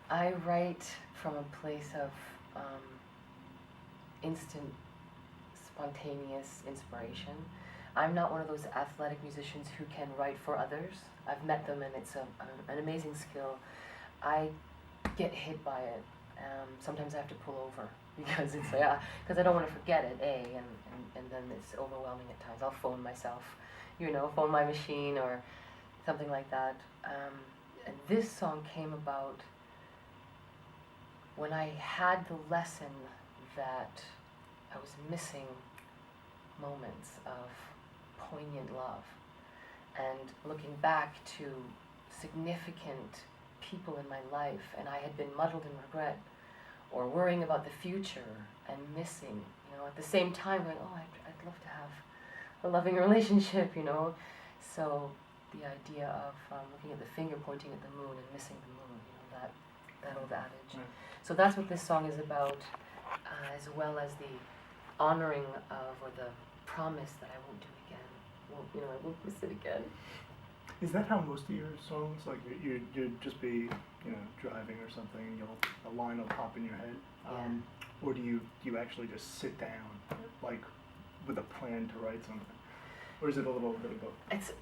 I write from a place of instant, spontaneous inspiration. I'm not one of those athletic musicians who can write for others. I've met them and it's an amazing skill. I get hit by it. Sometimes I have to pull over because it's because I don't want to forget it, and then it's overwhelming at times. I'll phone myself, phone my machine or something like that. And this song came about when I had the lesson that I was missing moments of poignant love, and looking back to significant people in my life, and I had been muddled in regret or worrying about the future and missing, at the same time going, oh, I'd love to have a loving relationship, So the idea of looking at the finger pointing at the moon and missing the moon, that old adage. Right. So that's what this song is about, as well as the honoring of, or the promise that I won't do it again. I won't miss it again. Is that how most of your songs, like you'd just be, driving or something, and a line will pop in your head? Yeah. Or do you actually just sit down, like, with a plan to write something? Or is it a little bit of both? It's...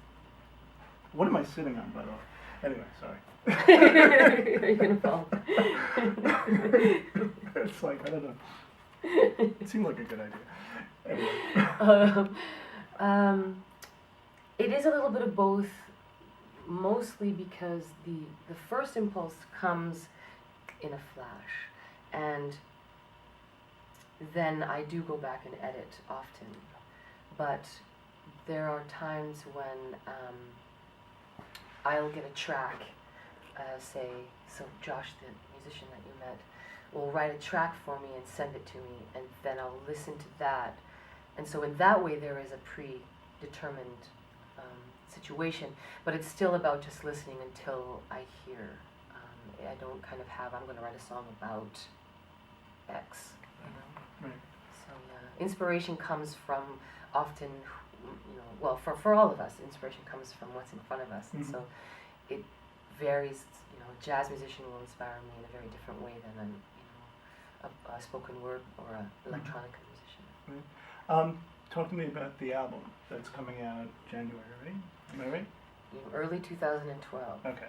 What am I sitting on, by the way? Anyway, sorry. Are you gonna fall? It's like, I don't know. It seemed like a good idea. Anyway. It is a little bit of both, mostly because the first impulse comes in a flash, and then I do go back and edit often. But there are times when I'll get a track, say, so Josh, the musician that you met, will write a track for me and send it to me, and then I'll listen to that. And so in that way there is a predetermined situation, but it's still about just listening until I hear. I don't kind of have, I'm going to write a song about X, Right. So yeah, inspiration comes from often, well, for all of us, inspiration comes from what's in front of us, and so it varies. A jazz musician will inspire me in a very different way than a spoken word or an electronic musician. Right. Talk to me about the album that's coming out January, right? Am I right? Early 2012. Okay.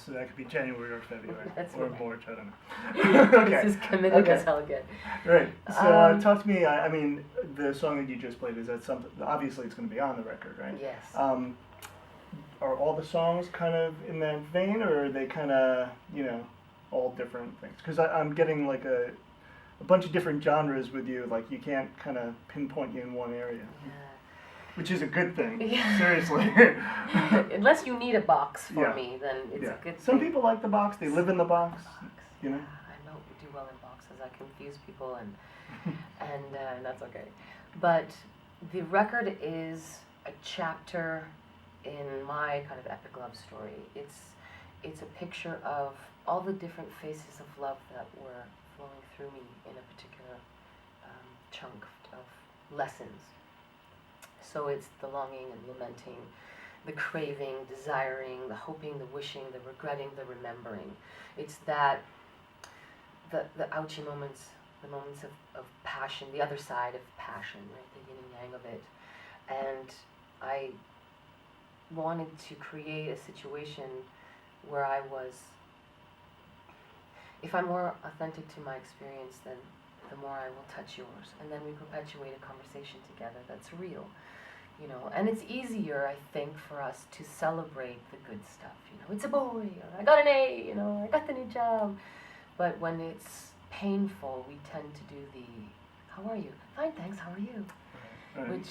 So that could be January or February. That's or right. March, I don't know. Okay. This is committed as hell again. Right. So talk to me, I mean, the song that you just played, is that something, obviously it's going to be on the record, right? Yes. Are all the songs kind of in that vein, or are they kind of, all different things? Because I'm getting like a bunch of different genres with you, like you can't kind of pinpoint you in one area. Yeah. Which is a good thing, Yeah. seriously. Unless you need a box for me, then it's a good thing. Some people like the box, they live in the box, I know we do well in boxes. I confuse people, and that's okay. But the record is a chapter in my kind of epic love story. It's a picture of all the different faces of love that were flowing through me in a particular chunk of lessons. So it's the longing and lamenting, the craving, desiring, the hoping, the wishing, the regretting, the remembering. It's that, the ouchy moments, the moments of passion, the other side of passion, right, the yin and yang of it. And I wanted to create a situation where I was, if I'm more authentic to my experience, then the more I will touch yours. And then we perpetuate a conversation together that's real. And it's easier, I think, for us to celebrate the good stuff. It's a boy, or I got an A, I got the new job. But when it's painful, we tend to do the, how are you? Fine, thanks, how are you? Right. Which,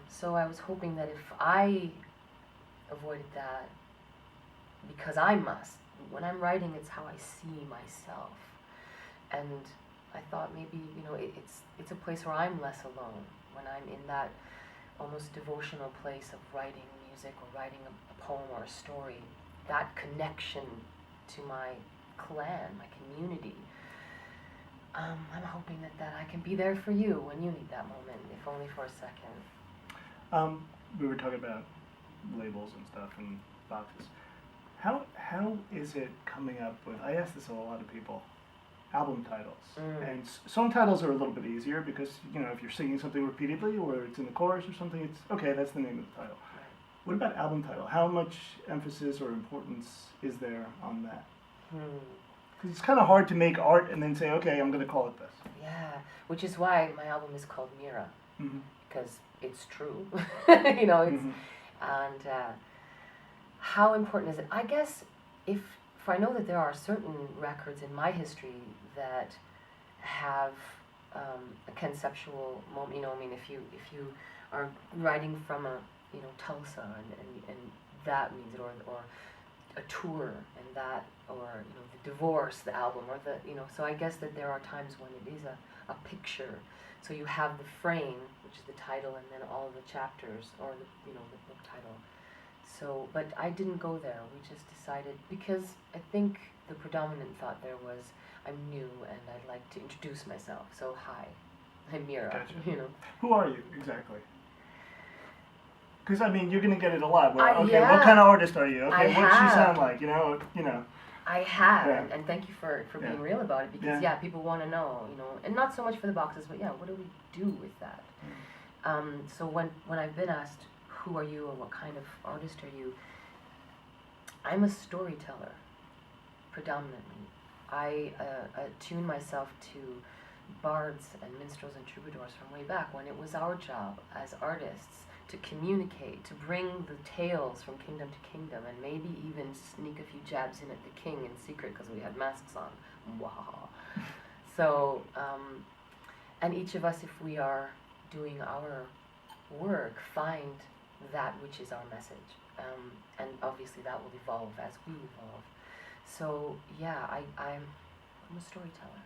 so I was hoping that if I avoided that, because I must, when I'm writing, it's how I see myself. And I thought maybe, it's a place where I'm less alone, when I'm in that almost devotional place of writing music or writing a poem or a story, that connection to my clan, my community. I'm hoping that I can be there for you when you need that moment, if only for a second. We were talking about labels and stuff and boxes. How how is it coming up with, I ask this of a lot of people, album titles. Mm. And song titles are a little bit easier because, if you're singing something repeatedly or it's in the chorus or something, it's, okay, that's the name of the title. Right. What about album title? How much emphasis or importance is there on that? Because it's kind of hard to make art and then say, okay, I'm going to call it this. Yeah, which is why my album is called Mira, Mm-hmm. because it's true. It's, Mm-hmm. and how important is it? I guess for I know that there are certain records in my history that have a conceptual moment. If you are writing from Tulsa and that means it, or a tour and that, or the divorce, the album, or so I guess that there are times when it is a picture. So you have the frame, which is the title, and then all the chapters, or the book title. So, but I didn't go there. We just decided, because I think the predominant thought there was, I'm new and I'd like to introduce myself. So hi, I'm Mira. Gotcha. Who are you exactly? Because you're gonna get it a lot. Well, okay, yeah. What kind of artist are you? Okay, I what's she have. sound like? I have, Yeah. and thank you for being Yeah. real about it, because Yeah. people want to know, and not so much for the boxes, but what do we do with that? So when I've been asked, who are you or what kind of artist are you, I'm a storyteller, predominantly. I attune myself to bards and minstrels and troubadours from way back when it was our job as artists to communicate, to bring the tales from kingdom to kingdom, and maybe even sneak a few jabs in at the king in secret because we had masks on. Wow. So, and each of us, if we are doing our work, find that which is our message. And obviously that will evolve as we evolve. So yeah, I'm a storyteller.